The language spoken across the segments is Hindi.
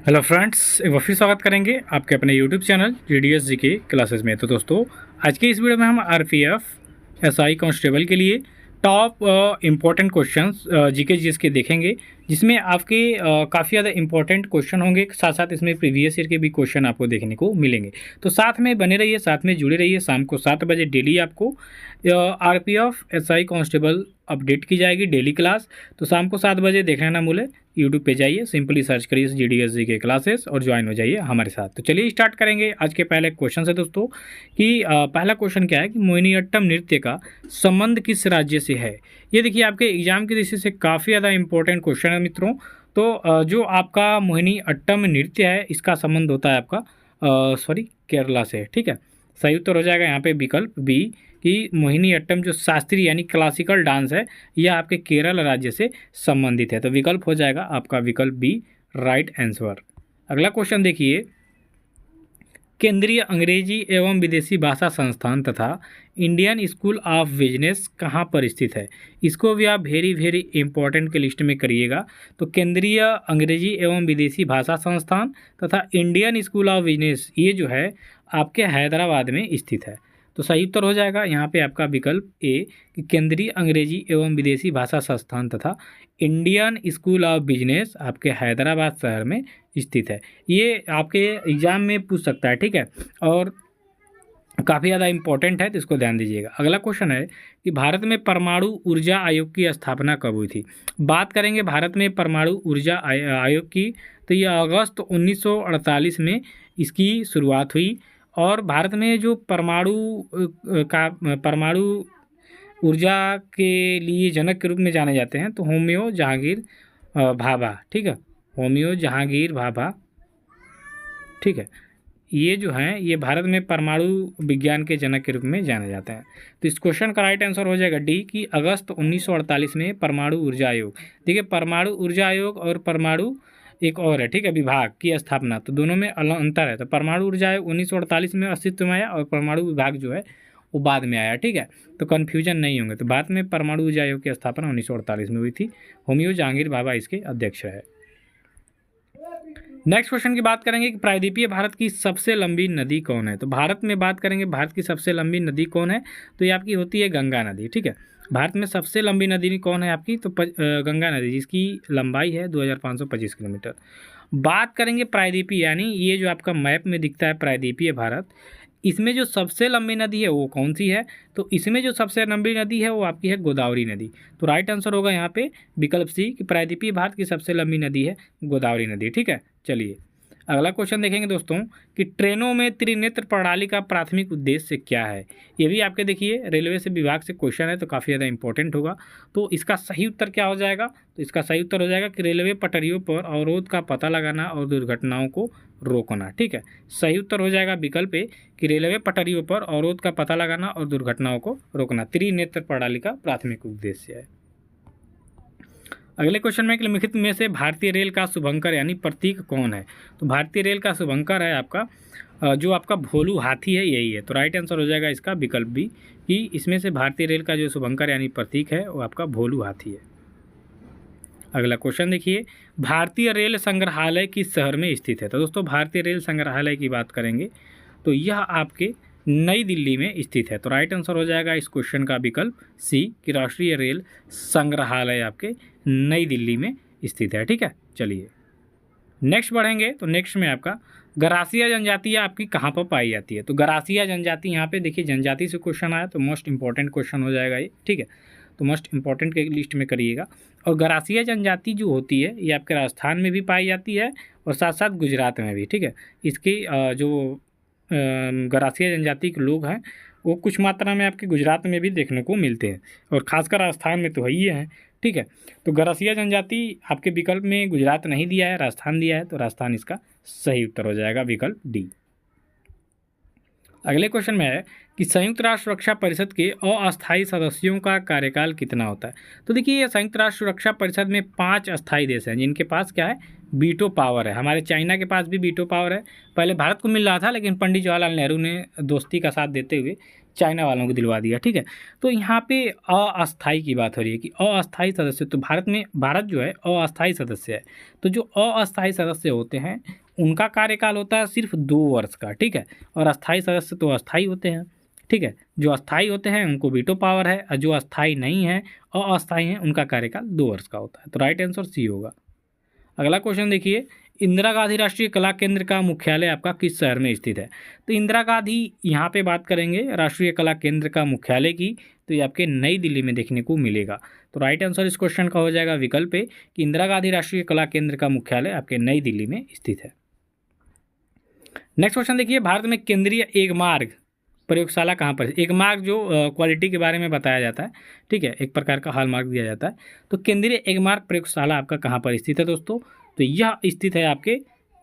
हेलो फ्रेंड्स, एक बार फिर स्वागत करेंगे आपके अपने यूट्यूब चैनल जीडीएस जी के क्लासेस में। तो दोस्तों, आज के इस वीडियो में हम आरपीएफ एसआई कांस्टेबल के लिए top important questions GK GS के देखेंगे, जिसमें आपके काफ़ी ज़्यादा इंपॉर्टेंट क्वेश्चन होंगे। साथ साथ इसमें प्रीवियस ईयर के भी क्वेश्चन आपको देखने को मिलेंगे। तो साथ में बने रहिए, साथ में जुड़े रहिए। शाम को 7 बजे डेली आपको आरपीएफ एसआई कांस्टेबल अपडेट की जाएगी, डेली क्लास। तो शाम को 7 बजे देखना ना भूलें। यूट्यूब पे जाइए, सिंपली सर्च करिए जीडीएसजी के क्लासेस और ज्वाइन हो जाइए हमारे साथ। तो चलिए स्टार्ट करेंगे आज के पहले क्वेश्चन से दोस्तों, कि पहला क्वेश्चन क्या है कि मोहिनीअट्टम नृत्य का संबंध किस राज्य से है। ये देखिए, आपके एग्जाम की दृष्टि से काफ़ी ज़्यादा इंपॉर्टेंट क्वेश्चन है मित्रों। तो जो आपका मोहिनीअट्टम नृत्य है, इसका संबंध होता है आपका केरला से। ठीक है, सही उत्तर हो जाएगा यहाँ पे विकल्प बी, कि मोहिनीअट्टम जो शास्त्रीय यानी क्लासिकल डांस है, यह आपके केरल राज्य से संबंधित है। तो विकल्प हो जाएगा आपका विकल्प बी राइट आंसर। अगला क्वेश्चन देखिए, केंद्रीय अंग्रेजी एवं विदेशी भाषा संस्थान तथा इंडियन स्कूल ऑफ बिजनेस कहाँ पर स्थित है। इसको भी आप वेरी वेरी इंपॉर्टेंट के लिस्ट में करिएगा। तो केंद्रीय अंग्रेजी एवं विदेशी भाषा संस्थान तथा इंडियन स्कूल ऑफ बिजनेस, ये जो है आपके हैदराबाद में स्थित है। तो सही उत्तर हो जाएगा यहाँ पे आपका विकल्प ए, कि केंद्रीय अंग्रेजी एवं विदेशी भाषा संस्थान तथा इंडियन स्कूल ऑफ बिजनेस आपके हैदराबाद शहर में स्थित है। ये आपके एग्जाम में पूछ सकता है, ठीक है, और काफ़ी ज़्यादा इंपॉर्टेंट है, तो इसको ध्यान दीजिएगा। अगला क्वेश्चन है कि भारत में परमाणु ऊर्जा आयोग की स्थापना कब हुई थी। बात करेंगे भारत में परमाणु ऊर्जा आयोग की, तो ये अगस्त 1948 में इसकी शुरुआत हुई। और भारत में जो परमाणु ऊर्जा के लिए जनक के रूप में जाने जाते हैं, तो होमियो जहांगीर भाभा। ठीक है, होमियो जहांगीर भाभा। ठीक है, ये जो हैं ये भारत में परमाणु विज्ञान के जनक के रूप में जाने जाते हैं। तो इस क्वेश्चन का राइट आंसर हो जाएगा डी, कि अगस्त 1948 में परमाणु ऊर्जा आयोग। देखिए, परमाणु ऊर्जा आयोग और परमाणु एक और है, ठीक है, विभाग की स्थापना, तो दोनों में अंतर है। तो परमाणु ऊर्जा आयोग 1948 में अस्तित्व में आया और परमाणु विभाग जो है वो बाद में आया। ठीक है, तो कन्फ्यूजन नहीं होंगे। तो भारत में परमाणु ऊर्जा आयोग की स्थापना 1948 में हुई थी। होमियो जहांगीर भाभा इसके अध्यक्ष है। नेक्स्ट क्वेश्चन की बात करेंगे कि प्रायद्वीपीय भारत की सबसे लंबी नदी कौन है। तो भारत में बात करेंगे भारत की सबसे लंबी नदी कौन है, तो ये आपकी होती है गंगा नदी। ठीक है, भारत में सबसे लंबी नदी कौन है आपकी, तो गंगा नदी, जिसकी लंबाई है 2525 किलोमीटर। बात करेंगे प्रायद्वीपीय, यानी ये जो आपका मैप में दिखता है प्रायद्वीपीय भारत, इसमें जो सबसे लंबी नदी है वो कौन सी है। तो इसमें जो सबसे लंबी नदी है वो आपकी है गोदावरी नदी। तो राइट आंसर होगा यहाँ पे विकल्प सी, कि प्रायद्वीपीय भारत की सबसे लंबी नदी है गोदावरी नदी। ठीक है, चलिए अगला क्वेश्चन देखेंगे दोस्तों, कि ट्रेनों में त्रिनेत्र प्रणाली का प्राथमिक उद्देश्य क्या है। ये भी आपके देखिए रेलवे से विभाग से क्वेश्चन है, तो काफ़ी ज़्यादा इंपॉर्टेंट होगा। तो इसका सही उत्तर क्या हो जाएगा, तो इसका सही उत्तर हो जाएगा कि रेलवे पटरियों पर अवरोध का पता लगाना और दुर्घटनाओं को रोकना। ठीक है, सही उत्तर हो जाएगा विकल्प ए, कि रेलवे पटरियों पर अवरोध का पता लगाना और दुर्घटनाओं को रोकना त्रिनेत्र प्रणाली का प्राथमिक उद्देश्य है। अगले क्वेश्चन में निम्नलिखित में से भारतीय रेल का शुभंकर यानी प्रतीक कौन है। तो भारतीय रेल का शुभंकर है आपका जो आपका भोलू हाथी है, यही है। तो राइट आंसर हो जाएगा इसका विकल्प बी, कि इसमें से भारतीय रेल का जो शुभंकर यानी प्रतीक है वो आपका भोलू हाथी है। अगला क्वेश्चन देखिए, भारतीय रेल संग्रहालय किस शहर में स्थित है। तो दोस्तों, भारतीय रेल संग्रहालय की बात करेंगे तो यह आपके नई दिल्ली में स्थित है। तो राइट आंसर हो जाएगा इस क्वेश्चन का विकल्प सी, कि राष्ट्रीय रेल संग्रहालय आपके नई दिल्ली में स्थित है। ठीक है, चलिए नेक्स्ट बढ़ेंगे। तो नेक्स्ट में आपका गरासिया जनजाति आपकी कहाँ पर पाई जाती है। तो गरासिया जनजाति, यहाँ पे देखिए जनजाति से क्वेश्चन आया, तो मोस्ट इंपॉर्टेंट क्वेश्चन हो जाएगा ये। ठीक है, तो मोस्ट इंपॉर्टेंट के लिस्ट में करिएगा। और गरासिया जनजाति जो होती है ये आपके राजस्थान में भी पाई जाती है और साथ साथ गुजरात में भी। ठीक है, इसकी जो गरासिया जनजाति के लोग हैं वो कुछ मात्रा में आपके गुजरात में भी देखने को मिलते हैं, और खासकर राजस्थान में तो है ही है। ठीक है, तो गरासिया जनजाति आपके विकल्प में गुजरात नहीं दिया है, राजस्थान दिया है, तो राजस्थान इसका सही उत्तर हो जाएगा विकल्प डी। अगले क्वेश्चन में है कि संयुक्त राष्ट्र सुरक्षा परिषद के अस्थायी सदस्यों का कार्यकाल कितना होता है। तो देखिए, ये संयुक्त राष्ट्र सुरक्षा परिषद में 5 अस्थायी देश हैं जिनके पास क्या है, वीटो पावर है। हमारे चाइना के पास भी वीटो पावर है। पहले भारत को मिल रहा था, लेकिन पंडित जवाहरलाल नेहरू ने दोस्ती का साथ देते हुए चाइना वालों को दिलवा दिया, ठीक है। तो यहाँ पे अस्थाई की बात हो रही है कि अस्थाई सदस्य, तो भारत जो है अस्थाई सदस्य है। तो जो अस्थाई सदस्य होते हैं उनका कार्यकाल होता है सिर्फ 2 वर्ष का, ठीक है। और अस्थाई सदस्य तो अस्थाई होते हैं, ठीक है। जो अस्थाई होते हैं उनको वीटो पावर है, और जो अस्थाई नहीं है, अस्थाई हैं, उनका कार्यकाल 2 वर्ष का होता है। तो राइट आंसर सी होगा। अगला क्वेश्चन देखिए, इंदिरा गांधी राष्ट्रीय कला केंद्र का मुख्यालय आपका किस शहर में स्थित है? तो इंदिरा गांधी, यहाँ पे बात करेंगे राष्ट्रीय कला केंद्र का मुख्यालय की, तो ये आपके नई दिल्ली में देखने को मिलेगा। तो राइट आंसर इस क्वेश्चन का हो जाएगा विकल्प ए कि इंदिरा गांधी राष्ट्रीय कला केंद्र का मुख्यालय आपके नई दिल्ली में स्थित है। नेक्स्ट क्वेश्चन देखिए, भारत में केंद्रीय एगमार्ग प्रयोगशाला कहाँ पर है? एगमार्ग जो क्वालिटी के बारे में बताया जाता है, ठीक है, एक प्रकार का हॉलमार्क दिया जाता है। तो केंद्रीय एगमार्ग प्रयोगशाला आपका कहाँ पर स्थित है दोस्तों? तो यह स्थित है आपके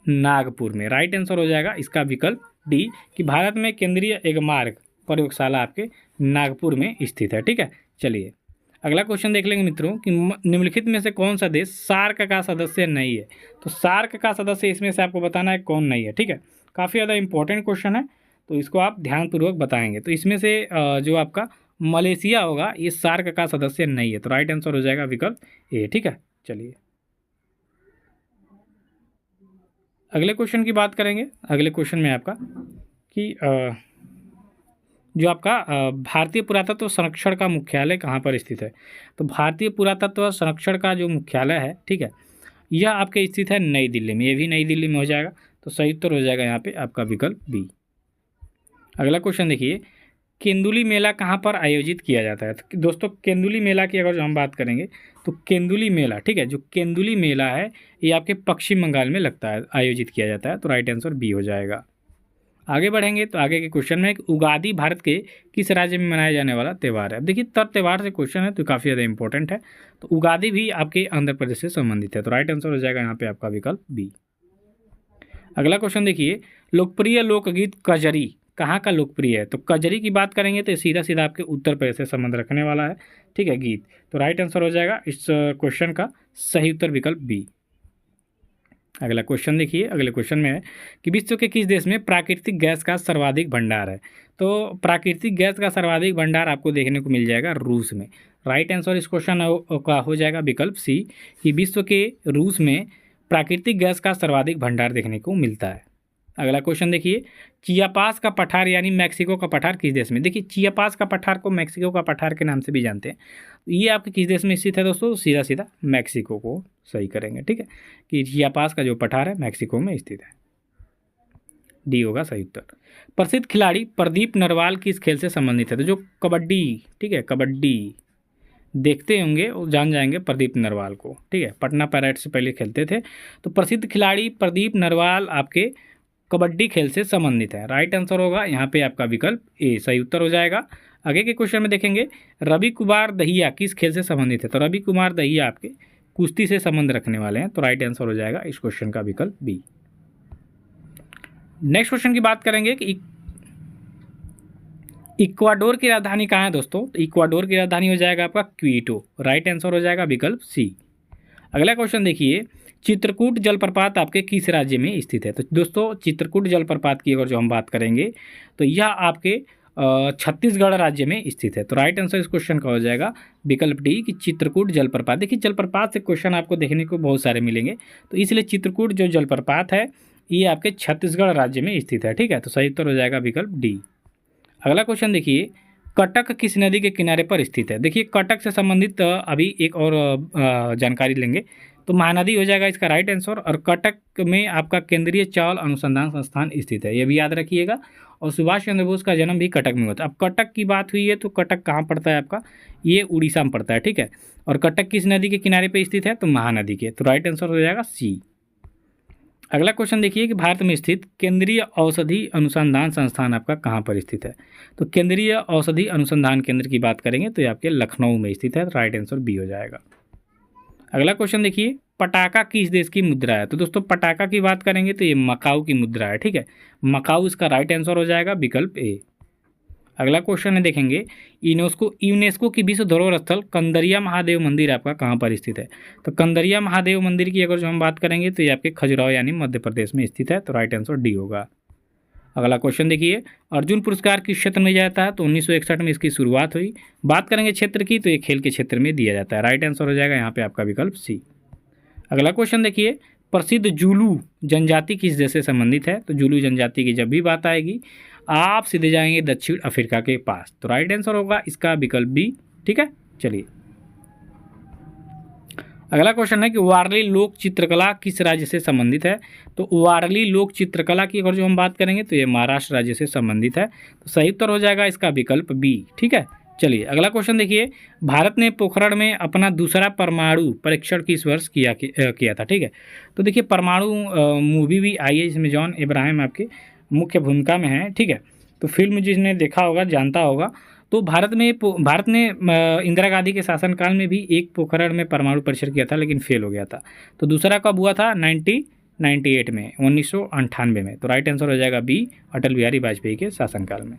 नागपुर में। राइट आंसर हो जाएगा इसका विकल्प डी कि भारत में केंद्रीय एगमार्ग प्रयोगशाला आपके नागपुर में स्थित है, ठीक है। चलिए अगला क्वेश्चन देख लेंगे मित्रों कि निम्नलिखित में से कौन सा देश सार्क का सदस्य नहीं है? तो सार्क का सदस्य इसमें से आपको बताना है कौन नहीं है, ठीक है। काफ़ी ज़्यादा इंपॉर्टेंट क्वेश्चन है, तो इसको आप ध्यानपूर्वक बताएंगे। तो इसमें से जो आपका मलेशिया होगा ये सार्क का सदस्य नहीं है। तो राइट आंसर हो जाएगा विकल्प ए, ठीक है। चलिए अगले क्वेश्चन की बात करेंगे। अगले क्वेश्चन में आपका कि जो आपका भारतीय पुरातत्व संरक्षण का मुख्यालय कहाँ पर स्थित है? तो भारतीय पुरातत्व संरक्षण का जो मुख्यालय है, ठीक है, यह आपके स्थित है नई दिल्ली में। ये भी नई दिल्ली में हो जाएगा। तो सही उत्तर हो जाएगा यहाँ पे आपका विकल्प बी। अगला क्वेश्चन देखिए, केंदुली मेला कहाँ पर आयोजित किया जाता है? तो दोस्तों केंदुली मेला की अगर जो हम बात करेंगे तो केंदुली मेला, ठीक है, जो केंदुली मेला है ये आपके पश्चिम बंगाल में लगता है, आयोजित किया जाता है। तो राइट आंसर बी हो जाएगा। आगे बढ़ेंगे तो आगे के क्वेश्चन में उगादी भारत के किस राज्य में मनाया जाने वाला त्यौहार है? अब देखिए तर त्यौहार से क्वेश्चन है तो काफ़ी ज़्यादा इंपॉर्टेंट है। तो उगादी भी आपके आंध्र प्रदेश से संबंधित है। तो राइट आंसर हो जाएगा यहाँ पे आपका विकल्प बी। अगला क्वेश्चन देखिए, लोकप्रिय लोकगीत कजरी कहाँ का लोकप्रिय है? तो कजरी की बात करेंगे तो सीधा सीधा आपके उत्तर प्रदेश से संबंध रखने वाला है, ठीक है, गीत। तो राइट आंसर हो जाएगा इस क्वेश्चन का सही उत्तर विकल्प बी। अगला क्वेश्चन देखिए, अगले क्वेश्चन में है कि विश्व के किस देश में प्राकृतिक गैस का सर्वाधिक भंडार है? तो प्राकृतिक गैस का सर्वाधिक भंडार आपको देखने को मिल जाएगा रूस में। राइट आंसर इस क्वेश्चन का हो जाएगा विकल्प सी कि विश्व के रूस में प्राकृतिक गैस का सर्वाधिक भंडार देखने को मिलता है। अगला क्वेश्चन देखिए, चियापास का पठार यानी मैक्सिको का पठार किस देश में? देखिए चियापास का पठार को मैक्सिको का पठार के नाम से भी जानते हैं। ये आपके किस देश में स्थित है दोस्तों? सीधा सीधा मैक्सिको को सही करेंगे, ठीक है, कि चियापास का जो पठार है मैक्सिको में स्थित है। डी होगा सही उत्तर। प्रसिद्ध खिलाड़ी प्रदीप नरवाल किस खेल से संबंधित है? तो जो कबड्डी, ठीक है, कबड्डी देखते होंगे वो जान जाएंगे प्रदीप नरवाल को, ठीक है, पटना पायरेट्स से पहले खेलते थे। तो प्रसिद्ध खिलाड़ी प्रदीप नरवाल आपके कबड्डी खेल से संबंधित है। राइट आंसर होगा यहाँ पे आपका विकल्प ए सही उत्तर हो जाएगा। आगे के क्वेश्चन में देखेंगे, रवि कुमार दहिया किस खेल से संबंधित है? तो रवि कुमार दहिया आपके कुश्ती से संबंध रखने वाले हैं। तो राइट आंसर हो जाएगा इस क्वेश्चन का विकल्प बी। नेक्स्ट क्वेश्चन की बात करेंगे कि इक्वाडोर की राजधानी कहाँ है दोस्तों? तो इक्वाडोर की राजधानी हो जाएगा आपका क्विटो। राइट आंसर हो जाएगा विकल्प सी। अगला क्वेश्चन देखिए, चित्रकूट जलप्रपात आपके किस राज्य में स्थित है? तो दोस्तों चित्रकूट जलप्रपात की अगर जो हम बात करेंगे तो यह आपके छत्तीसगढ़ राज्य में स्थित है। तो राइट आंसर इस क्वेश्चन का हो जाएगा विकल्प डी कि चित्रकूट जलप्रपात। देखिए जलप्रपात से क्वेश्चन आपको देखने को बहुत सारे मिलेंगे, तो इसलिए चित्रकूट जो जलप्रपात है ये आपके छत्तीसगढ़ राज्य में स्थित है, ठीक है। तो सही उत्तर हो जाएगा विकल्प डी। अगला क्वेश्चन देखिए, कटक किस नदी के किनारे पर स्थित है? देखिए कटक से संबंधित अभी एक और जानकारी लेंगे, तो महानदी हो जाएगा इसका राइट आंसर। और कटक में आपका केंद्रीय चावल अनुसंधान संस्थान स्थित है, ये भी याद रखिएगा। और सुभाष चंद्र बोस का जन्म भी कटक में होता है। अब कटक की बात हुई है तो कटक कहाँ पड़ता है आपका? ये उड़ीसा में पड़ता है, ठीक है। और कटक किस नदी के किनारे पर स्थित है? तो महानदी के। तो राइट आंसर हो जाएगा सी। अगला क्वेश्चन देखिए कि भारत में स्थित केंद्रीय औषधि अनुसंधान संस्थान आपका कहाँ पर स्थित है? तो केंद्रीय औषधि अनुसंधान केंद्र की बात करेंगे तो ये आपके लखनऊ में स्थित है। राइट आंसर बी हो जाएगा। अगला क्वेश्चन देखिए, पटाका किस देश की मुद्रा है? तो दोस्तों पटाका की बात करेंगे तो ये मकाऊ की मुद्रा है, ठीक है, मकाऊ इसका राइट आंसर हो जाएगा विकल्प ए। अगला क्वेश्चन है देखेंगे, यूनेस्को की विश्व धरोहर स्थल कंदरिया महादेव मंदिर आपका कहाँ पर स्थित है? तो कंदरिया महादेव मंदिर की अगर जो हम बात करेंगे तो ये आपके खजुराहो यानी मध्य प्रदेश में स्थित है। तो राइट आंसर डी होगा। अगला क्वेश्चन देखिए, अर्जुन पुरस्कार किस क्षेत्र में जाता है? तो 1961 में इसकी शुरुआत हुई। बात करेंगे क्षेत्र की, तो ये खेल के क्षेत्र में दिया जाता है। राइट आंसर हो जाएगा यहाँ पे आपका विकल्प सी। अगला क्वेश्चन देखिए, प्रसिद्ध जुलू जनजाति किस देश से संबंधित है? तो जुलू जनजाति की जब भी बात आएगी आप सीधे जाएंगे दक्षिण अफ्रीका के पास। तो राइट आंसर होगा इसका विकल्प बी। ठीक है, चलिए अगला क्वेश्चन है कि वारली लोक चित्रकला किस राज्य से संबंधित है? तो वारली लोक चित्रकला की अगर जो हम बात करेंगे तो ये महाराष्ट्र राज्य से संबंधित है। तो सही उत्तर हो जाएगा इसका विकल्प बी। ठीक है, चलिए अगला क्वेश्चन देखिए, भारत ने पोखरण में अपना दूसरा परमाणु परीक्षण किस वर्ष किया था? ठीक है, तो देखिए परमाणु मूवी भी आई है जिसमें जॉन अब्राहम आपके मुख्य भूमिका में है। ठीक है, तो फिल्म जिसने देखा होगा जानता होगा। तो भारत ने इंदिरा गांधी के शासनकाल में भी एक पोखरण में परमाणु परीक्षण किया था लेकिन फेल हो गया था। तो दूसरा कब हुआ था? 1998 में, 1998 में। तो राइट आंसर हो जाएगा बी, अटल बिहारी वाजपेयी के शासनकाल में।